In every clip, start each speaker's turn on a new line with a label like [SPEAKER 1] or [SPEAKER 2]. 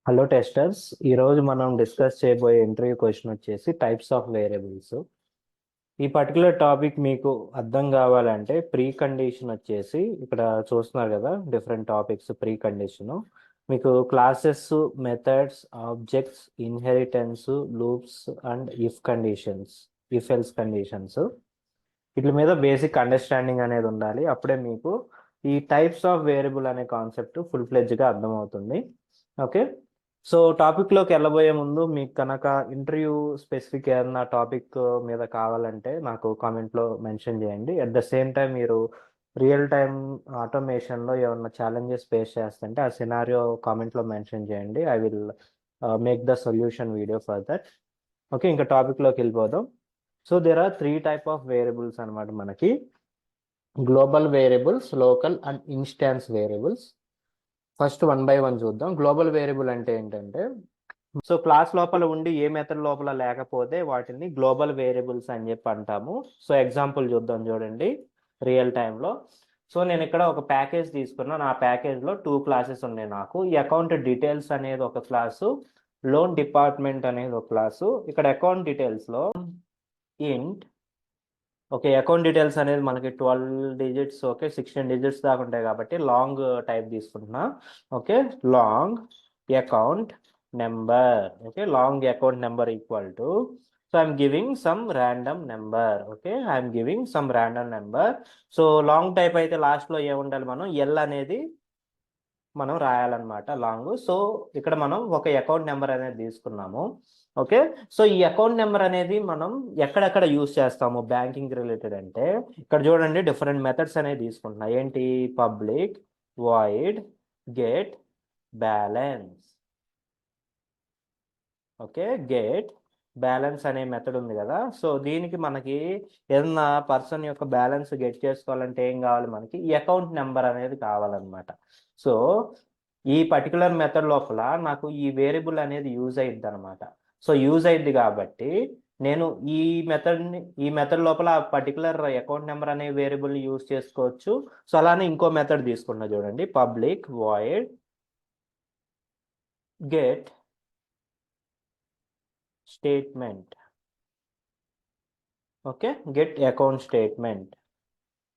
[SPEAKER 1] Hello testers. ఈరోజు మనం discuss చేయబోయే ఇంటర్వ్యూ క్వశ్చన్ వచ్చేసి టైప్స్ ఆఫ్ వేరియబుల్స్. ఈ పర్టికులర్ టాపిక్ మీకు అర్థం కావాలంటే ప్రీ కండిషన్ వచ్చేసి ఇక్కడ చూస్తున్నారు కదా, డిఫరెంట్ టాపిక్స్. ప్రీ కండిషన్ మీకు classes, methods, objects, inheritance, loops and if conditions, if else conditions, వీటి మీద బేసిక్ అండర్స్టాండింగ్ అనేది ఉండాలి. అప్పుడే మీకు ఈ టైప్స్ ఆఫ్ వేరియబుల్ అనే కాన్సెప్ట్ ఫుల్ ఫ్లెడ్జ్గా అర్థమవుతుంది. ఓకే, సో టాపిక్లోకి వెళ్ళబోయే ముందు మీకు కనుక ఇంటర్వ్యూ స్పెసిఫిక్ ఏదైనా టాపిక్ మీద కావాలంటే నాకు కామెంట్లో మెన్షన్ చేయండి. అట్ ద సేమ్ టైం మీరు రియల్ టైం ఆటోమేషన్లో ఏమన్నా ఛాలెంజెస్ ఫేస్ చేస్తుంటే ఆ సినారియో కామెంట్లో మెన్షన్ చేయండి. I will make the solution video for that. Okay, ఇంకా టాపిక్లోకి వెళ్ళిపోదాం. So there are three type of variables అనమాట మనకి: global variables, local and instance variables. First one by one చూద్దాం. గ్లోబల్ వేరియబుల్ అంటే ఏంటంటే, సో క్లాస్ లోపల ఉండి ఏ మెథడ్ లోపల లేకపోతే వాటిని గ్లోబల్ వేరియబుల్స్ అని చెప్పి అంటాము. సో ఎగ్జాంపుల్ చూద్దాం, చూడండి రియల్ టైంలో. సో నేను ఇక్కడ ఒక ప్యాకేజ్ తీసుకున్నాను. ఆ ప్యాకేజ్లో టూ క్లాసెస్ ఉన్నాయి నాకు. ఈ అకౌంట్ డీటెయిల్స్ అనేది ఒక క్లాసు, లోన్ డిపార్ట్మెంట్ అనేది ఒక క్లాసు. ఇక్కడ అకౌంట్ డీటెయిల్స్లో ఇంట్, ఓకే, అకౌంట్ డీటెయిల్స్ అనేది మనకి 12 డిజిట్స్, ఓకే, 16 డిజిట్స్ దాకా ఉంటాయి కాబట్టి లాంగ్ టైప్ తీసుకుంటున్నా. Okay, long account number, okay, long account number equal to, so I'm giving some random number. Okay, I'm giving some random number. So long type అయితే లాస్ట్లో ఏముండాలి, మనం ఎల్ అనేది మనం రాయాలన్నమాట, లాంగ్. సో ఇక్కడ మనం ఒక అకౌంట్ నెంబర్ అనేది తీసుకున్నాము. ఓకే, సో ఈ అకౌంట్ నెంబర్ అనేది మనం ఎక్కడెక్కడ యూజ్ చేస్తాము బ్యాంకింగ్ రిలేటెడ్ అంటే, ఇక్కడ చూడండి డిఫరెంట్ మెథడ్స్ అనేది తీసుకుంటున్నా. ఏంటి? Public void get balance. Okay, get balance అనే మెథడ్ ఉంది కదా. సో దీనికి మనకి ఏదన్నా పర్సన్ యొక్క బ్యాలెన్స్ గెట్ చేసుకోవాలంటే ఏం కావాలి, మనకి ఈ అకౌంట్ నెంబర్ అనేది కావాలన్నమాట. సో ఈ పర్టికులర్ మెథడ్ లోపల నాకు ఈ వేరియబుల్ అనేది యూజ్ అయ్యిద్ది అనమాట. సో యూజ్ అయ్యిద్ది కాబట్టి నేను ఈ మెథడ్ లోపల ఆ పర్టికులర్ అకౌంట్ నెంబర్ అనే వేరియబుల్ యూజ్ చేసుకోవచ్చు. సో అలానే ఇంకో మెథడ్ తీసుకున్నా, చూడండి, public void get statement. Okay, get account statement.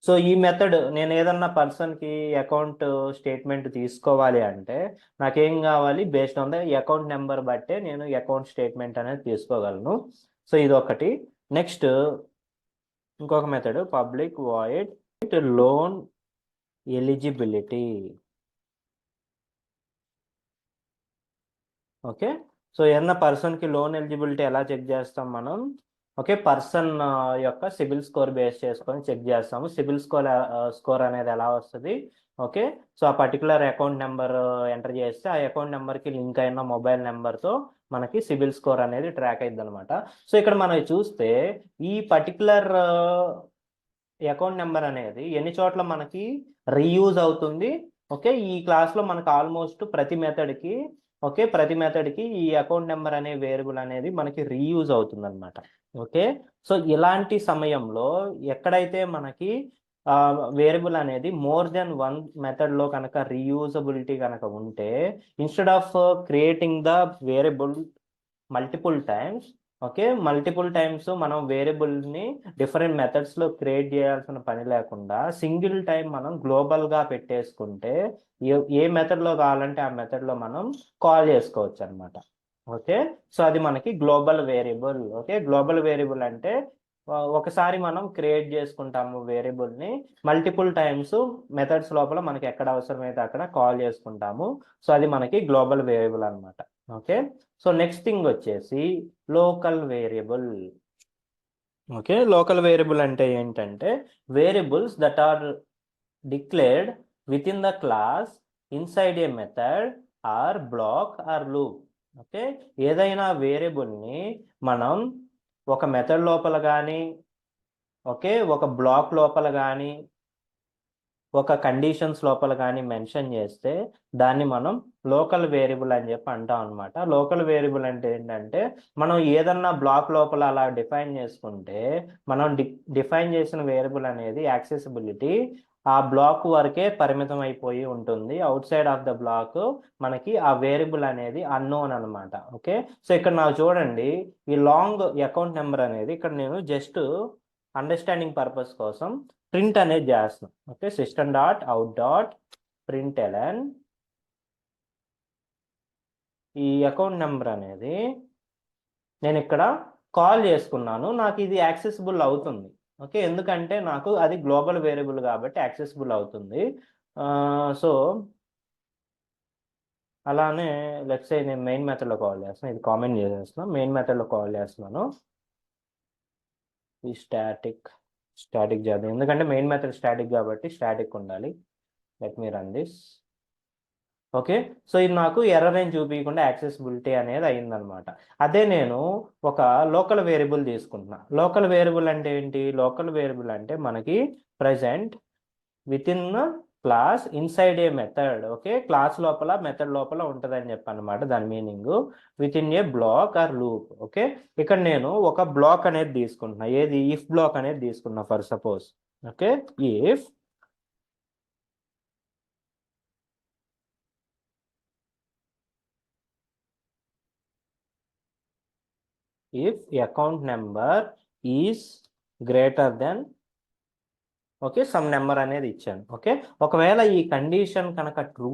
[SPEAKER 1] So ఈ మెథడ్ నేను ఏదన్నా పర్సన్కి అకౌంట్ స్టేట్మెంట్ తీసుకోవాలి అంటే నాకేం కావాలి, based on the account number బట్టే నేను అకౌంట్ స్టేట్మెంట్ అనేది తీసుకోగలను. సో ఇది ఒకటి. నెక్స్ట్ ఇంకొక method, public void loan eligibility. Okay, so ఏదన్నా పర్సన్కి లోన్ ఎలిజిబిలిటీ ఎలా చెక్ చేస్తాం మనం? ఓకే, పర్సన్ యొక్క సిబిల్ స్కోర్ బేస్ చేసుకొని చెక్ చేస్తాము. సిబిల్ స్కోర్ అనేది ఎలా వస్తుంది? ఓకే, సో ఆ పర్టికులర్ అకౌంట్ నెంబర్ ఎంటర్ చేస్తే ఆ అకౌంట్ నెంబర్కి లింక్ అయిన మొబైల్ నెంబర్తో మనకి సిబిల్ స్కోర్ అనేది ట్రాక్ అయింది అనమాట. సో ఇక్కడ మనం చూస్తే ఈ పర్టికులర్ అకౌంట్ నెంబర్ అనేది ఎన్ని చోట్ల మనకి రీయూజ్ అవుతుంది. ఓకే, ఈ క్లాస్లో మనకు ఆల్మోస్ట్ ప్రతి మెథడ్కి ఈ అకౌంట్ నెంబర్ అనే వేరియబుల్ అనేది మనకి రీయూజ్ అవుతుంది అనమాట. ఓకే, సో ఇలాంటి సమయంలో ఎక్కడైతే మనకి వేరియబుల్ అనేది మోర్ దెన్ వన్ మెథడ్లో కనుక రీయూజబిలిటీ కనుక ఉంటే, instead of creating the variable multiple times, okay, multiple times మనం వేరియబుల్ని డిఫరెంట్ మెథడ్స్లో క్రియేట్ చేయాల్సిన పని లేకుండా సింగిల్ టైం మనం గ్లోబల్గా పెట్టేసుకుంటే ఏ మెథడ్లో కావాలంటే ఆ మెథడ్లో మనం కాల్ చేసుకోవచ్చు అనమాట. ఓకే, సో అది మనకి global variable. Okay, global variable అంటే ఒకసారి మనం క్రియేట్ చేసుకుంటాము వేరియబుల్ని, మల్టిపుల్ టైమ్స్ మెథడ్స్ లోపల మనకి ఎక్కడ అవసరమైతే అక్కడ కాల్ చేసుకుంటాము. సో అది మనకి గ్లోబల్ వేరియబుల్ అనమాట. ఓకే, సో నెక్స్ట్ థింగ్ వచ్చేసి local variable. Okay, local variable అంటే ఏంటంటే variables that are declared within the class inside a method or block or loop. Okay, ఏదైనా వేరియబుల్ని మనం ఒక మెథడ్ లోపల కానీ, ఓకే, ఒక బ్లాక్ లోపల కానీ, ఒక కండిషన్స్ లోపల కానీ మెన్షన్ చేస్తే దాన్ని మనం లోకల్ వేరియబుల్ అని చెప్పి అంటాం అనమాట. లోకల్ వేరియబుల్ అంటే ఏంటంటే మనం ఏదన్నా బ్లాక్ లోపల అలా డిఫైన్ చేసుకుంటే మనం డిఫైన్ చేసిన వేరియబుల్ అనేది యాక్సెసిబిలిటీ ఆ బ్లాక్ వరకే పరిమితం అయిపోయి ఉంటుంది. Outside of the block మనకి ఆ వేరియబుల్ అనేది అన్నోన్ అనమాట. ఓకే, సో ఇక్కడ నాకు చూడండి, ఈ లాంగ్ అకౌంట్ నెంబర్ అనేది ఇక్కడ నేను జస్ట్ అండర్స్టాండింగ్ పర్పస్ కోసం ప్రింట్ అనేది చేస్తున్నాను. Okay, system dot out dot println ఈ అకౌంట్ నెంబర్ అనేది నేను ఇక్కడ కాల్ చేసుకున్నాను, నాకు ఇది యాక్సెసిబుల్ అవుతుంది. ఓకే, ఎందుకంటే నాకు అది గ్లోబల్ వేరియబుల్ కాబట్టి యాక్సెసిబుల్ అవుతుంది. సో అలానే లెట్స్ సే నేను మెయిన్ మెథడ్లో కాల్ చేస్తున్నాను, ఇది కామెంట్ చేసేస్తున్నాను, మెయిన్ మెథడ్లో కాల్ చేస్తున్నాను. ఈ స్టాటిక్ చేద్దాం, ఎందుకంటే మెయిన్ మెథడ్ స్టాటిక్ కాబట్టి స్టాటిక్ ఉండాలి. Let me run this. Okay, so ఇది నాకు ఎర్రర్ ఏం చూపించకుండా యాక్సెసిబిలిటీ అనేది అయిందనమాట. అదే నేను ఒక లోకల్ వేరియబుల్ తీసుకుంటున్నా. లోకల్ వేరియబుల్ అంటే ఏంటి? లోకల్ వేరియబుల్ అంటే మనకి present within class inside a method. Okay, class లోపల మెథడ్ లోపల ఉంటుంది అని చెప్పనమాట దాని meaning. Within a block or loop. Okay, ఇక్కడ నేను ఒక బ్లాక్ అనేది తీసుకుంటున్నా, ఏది? ఇఫ్ బ్లాక్ అనేది తీసుకున్నా for suppose. Okay, if account number is greater than okay some number అనేది ఇచ్చాను. ఓకే, ఒకవేళ ఈ కండిషన్ కనుక ట్రూ,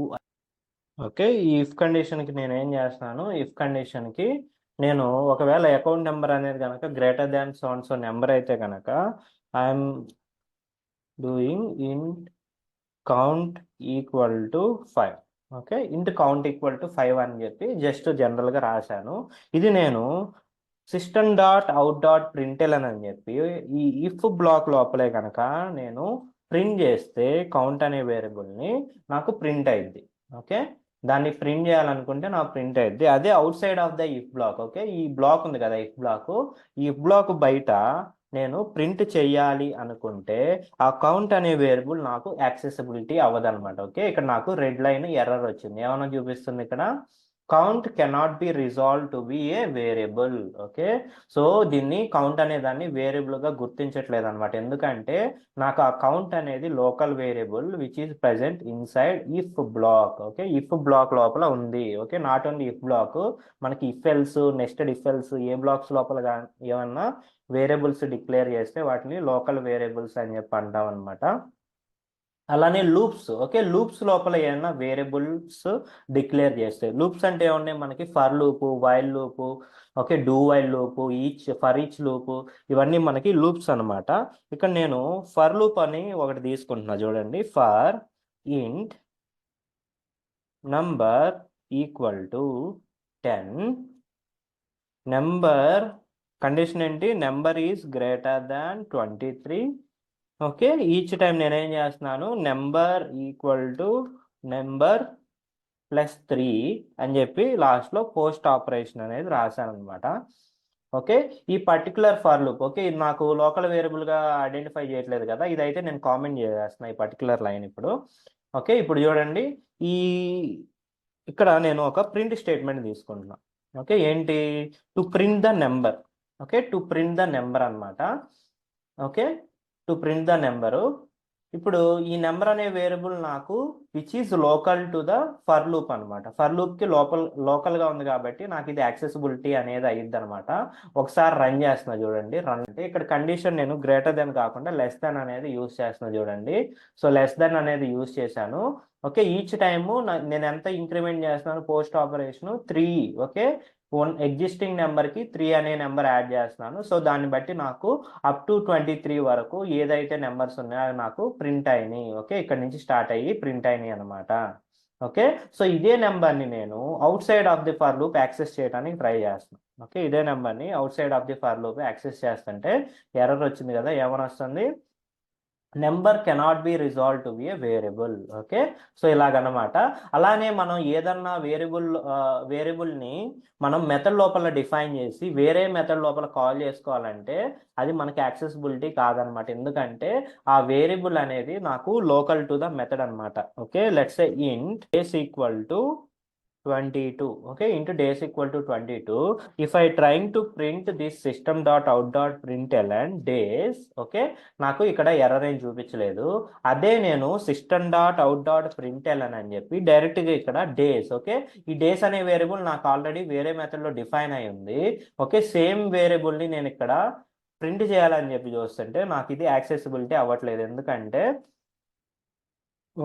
[SPEAKER 1] ఓకే, ఈ ఇఫ్ కండిషన్కి నేను ఏం చేస్తున్నాను, ఇఫ్ కండిషన్కి నేను ఒకవేళ అకౌంట్ నెంబర్ అనేది కనుక గ్రేటర్ దాన్ సో నెంబర్ అయితే కనుక ఐఎమ్ డూయింగ్ ఇంట్ కౌంట్ ఈక్వల్ టు 5. ఓకే, ఇంట్ కౌంట్ ఈక్వల్ టు 5 అని చెప్పి జస్ట్ జనరల్గా రాశాను. ఇది నేను system dot out dot println అని చెప్పి ఈ ఇఫ్ బ్లాక్ లోపలే కనుక నేను ప్రింట్ చేస్తే కౌంట్ అనే వేరియబుల్ని నాకు ప్రింట్ అయింది. ఓకే, దాన్ని ప్రింట్ చేయాలనుకుంటే నాకు ప్రింట్ అయింది. అదే outside of the if block. Okay, ఈ బ్లాక్ ఉంది కదా ఇఫ్ బ్లాక్, ఈ ఇఫ్ బ్లాక్ బయట నేను ప్రింట్ చేయాలి అనుకుంటే ఆ కౌంట్ అనే వేరియబుల్ నాకు యాక్సెసిబిలిటీ అవ్వదన్నమాట. ఓకే, ఇక్కడ నాకు రెడ్ లైన్ ఎర్రర్ వచ్చింది. ఏమన్నా చూపిస్తుంది ఇక్కడ? Count cannot be resolve to be a variable. Okay, so దీన్ని కౌంట్ అనే దాన్ని వేరియబుల్గా గుర్తించట్లేదు అనమాట. ఎందుకంటే నాకు ఆ కౌంట్ అనేది local variable which is present inside if block. Okay, if block లోపల ఉంది. Okay, not only if block, మనకి if else, nested if else ఏ బ్లాక్స్ లోపల ఏమన్నా వేరియబుల్స్ డిక్లేర్ చేస్తే వాటిని లోకల్ వేరియబుల్స్ అని చెప్పి అంటాం అనమాట. అలానే లూప్స్. ఓకే, లూప్స్ లోపల ఏమైనా వేరియబుల్స్ డిక్లేర్ చేస్తే, లూప్స్ అంటే ఏమన్నాయి మనకి? For loop, while loop, okay, do while loop, for each loop, ఇవన్నీ మనకి లూప్స్ అనమాట. ఇక్కడ నేను ఫర్ లూప్ అని ఒకటి తీసుకుంటున్నా చూడండి. For int number equal to 10, number condition ఏంటి? Number is greater than 23. Okay, each time నేనేం చేస్తున్నాను, నెంబర్ ఈక్వల్ టు నెంబర్ +3 అని చెప్పి లాస్ట్లో పోస్ట్ ఆపరేషన్ అనేది రాశాను అనమాట. ఓకే, ఈ పర్టికులర్ ఫర్ లూప్, ఓకే, ఇది నాకు లోకల్ వేరియబుల్గా ఐడెంటిఫై చేయట్లేదు కదా, ఇదైతే నేను కామెంట్ చేసేస్తున్నా ఈ పర్టికులర్ లైన్ ఇప్పుడు. ఓకే, ఇప్పుడు చూడండి, ఈ ఇక్కడ నేను ఒక ప్రింట్ స్టేట్మెంట్ తీసుకుంటున్నా. ఓకే, ఏంటి? To print the number. Okay, to print the number అనమాట. Okay, to print the number. ఇప్పుడు ఈ నెంబర్ అనే వేరియబుల్ నాకు which is local to the for loop అనమాట. ఫర్ లూప్కి లోకల్గా ఉంది కాబట్టి నాకు ఇది యాక్సెసిబిలిటీ అనేది అయ్యిద్ది అనమాట. ఒకసారి రన్ చేస్తున్నా చూడండి. రన్ అంటే ఇక్కడ కండిషన్ నేను గ్రేటర్ దెన్ కాకుండా లెస్ దెన్ అనేది యూజ్ చేస్తున్నా చూడండి. సో లెస్ దెన్ అనేది యూజ్ చేశాను. ఓకే, ఈచ్ టైము నేను ఎంత ఇంక్రిమెంట్ చేస్తున్నాను పోస్ట్ ఆపరేషన్ 3. ఓకే, ఎగ్జిస్టింగ్ నెంబర్కి 3 అనే నెంబర్ యాడ్ చేస్తున్నాను. సో దాన్ని బట్టి నాకు అప్ టు 23 వరకు ఏదైతే నెంబర్స్ ఉన్నాయో అవి నాకు ప్రింట్ అయినాయి. ఓకే, ఇక్కడ నుంచి స్టార్ట్ అయ్యి ప్రింట్ అయినాయి అనమాట. ఓకే, సో ఇదే నెంబర్ని నేను outside of the for loop access చేయడానికి ట్రై చేస్తున్నాను. ఓకే, ఇదే నెంబర్ని outside of the for loop access చేస్తుంటే ఎర్రర్ వచ్చింది కదా, ఏమని వస్తుంది? Number cannot be resolve to be a variable. Okay, so ఇలాగనమాట. అలానే మనం ఏదన్నా వేరియబుల్ని మనం మెథడ్ లోపల డిఫైన్ చేసి వేరే మెథడ్ లోపల కాల్ చేసుకోవాలంటే అది మనకి యాక్సెసిబిలిటీ కాదనమాట. ఎందుకంటే ఆ వేరియబుల్ అనేది నాకు లోకల్ టు ద మెథడ్ అనమాట. ఓకే, లెట్స్ సే ఇంట్ base equal to 22, okay, into days equal to 22. If I trying to print this system dot out dot println days, okay, నాకు ఇక్కడ ఎర్రర్ ఏం చూపించలేదు. అదే నేను system dot out dot println అని చెప్పి డైరెక్ట్గా ఇక్కడ డేస్, ఓకే, ఈ డేస్ అనే వేరియబుల్ నాకు ఆల్రెడీ వేరే మెథడ్లో డిఫైన్ అయి ఉంది. ఓకే, సేమ్ వేరియబుల్ని నేను ఇక్కడ ప్రింట్ చేయాలని చెప్పి చూస్తుంటే నాకు ఇది యాక్సెసిబిలిటీ అవ్వట్లేదు. ఎందుకంటే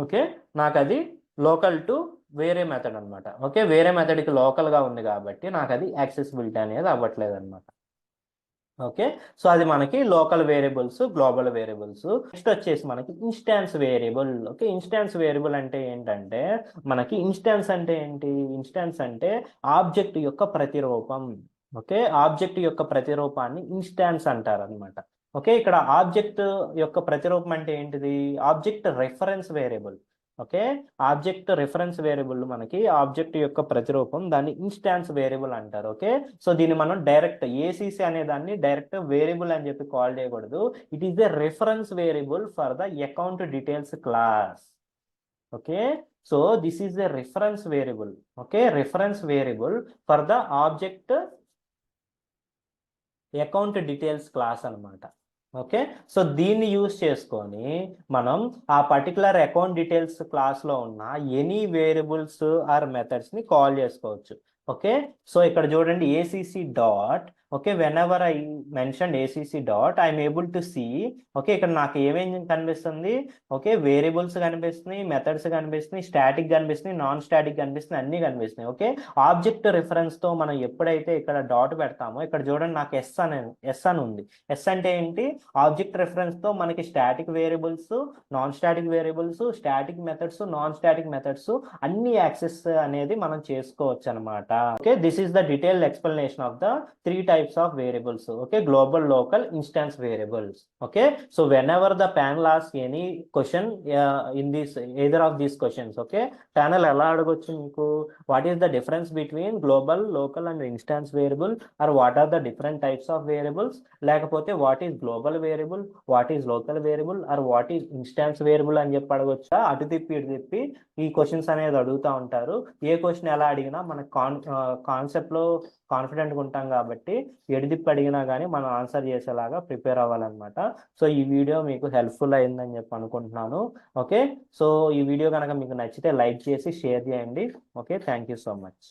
[SPEAKER 1] ఓకే, నాకు అది లోకల్ టు వేరే మెథడ్ అనమాట. ఓకే, వేరే మెథడ్కి లోకల్గా ఉంది కాబట్టి నాకు అది యాక్సెసిబిలిటీ అనేది అవ్వట్లేదు అనమాట. ఓకే, సో అది మనకి local variables, global variables. Next వచ్చేసి మనకి instance variable. Okay, instance variable అంటే ఏంటంటే మనకి ఇన్స్టాన్స్ అంటే ఏంటి? ఇన్స్టాన్స్ అంటే ఆబ్జెక్ట్ యొక్క ప్రతిరూపం. ఓకే, ఆబ్జెక్ట్ యొక్క ప్రతిరూపాన్ని ఇన్స్టాన్స్ అంటారు అనమాట. ఓకే, ఇక్కడ ఆబ్జెక్ట్ యొక్క ప్రతిరూపం అంటే ఏంటిది? Object reference variable. Okay, object reference variable మనకి ఆబ్జెక్ట్ యొక్క ప్రతిరూపం, దాన్ని ఇన్స్టాన్స్ వేరియబుల్ అంటారు. ఓకే, సో దీన్ని మనం డైరెక్ట్ ఏసీసీ అనే దాన్ని డైరెక్ట్ వేరియబుల్ అని చెప్పి కాల్ చేయకూడదు. It is the reference variable for the account details class. Okay, so this is the reference variable. Okay, reference variable for the object account details class అనమాట. Okay, so దీన్ని use చేసుకొని మనం ఆ particular account details క్లాస్లో ఉన్న any variables or మెథడ్స్ని call చేసుకోవచ్చు. Okay, so ఇక్కడ చూడండి ACC dot, okay, whenever I mention ACC dot I'm able to see. Okay, ఇక్కడ నాకు ఏమేమి కనిపిస్తుంది? ఓకే, వేరియబుల్స్ కనిపిస్తున్నాయి, మెథడ్స్ కనిపిస్తున్నాయి, స్టాటిక్ కనిపిస్తున్నాయి, నాన్ స్టాటిక్ కనిపిస్తున్నాయి, అన్నీ కనిపిస్తున్నాయి. ఓకే, ఆబ్జెక్ట్ రిఫరెన్స్తో మనం ఎప్పుడైతే ఇక్కడ డాట్ పెడతామో ఇక్కడ చూడండి నాకు ఎస్ అని ఉంది. ఎస్ అంటే ఏంటి? ఆబ్జెక్ట్ రిఫరెన్స్తో మనకి static variables, non static variables, static methods, non static methods అన్ని యాక్సెస్ అనేది మనం చేసుకోవచ్చు అనమాట. Okay, this is the detailed explanation of the 3 types of variables. Okay, global, local, instance variables. Okay, so whenever the panel asks any question in this either of these questions, okay, panel ఎలా అడగొచ్చు మీకు? What is the difference between global, local and instance variable, or what are the different types of variables, లేకపోతే what is global variable, what is local variable, or what is instance variable అని చెప్పి అడగొచ్చా? అటు తిప్పి ఇటు తిప్పి ఈ questions అనేది అడుగుతూ ఉంటారు. ఏ క్వశ్చన్ ఎలా అడిగినా మన కాన్సెప్ట్లో కాన్ఫిడెంట్గా ఉంటాం కాబట్టి ఎడిదిప్పి అడిగినా కానీ మనం ఆన్సర్ చేసేలాగా ప్రిపేర్ అవ్వాలన్నమాట. సో ఈ వీడియో మీకు హెల్ప్ఫుల్ అయిందని చెప్పి అనుకుంటున్నాను. ఓకే, సో ఈ వీడియో కనుక మీకు నచ్చితే లైక్ చేసి షేర్ చేయండి. Okay, thank you so much.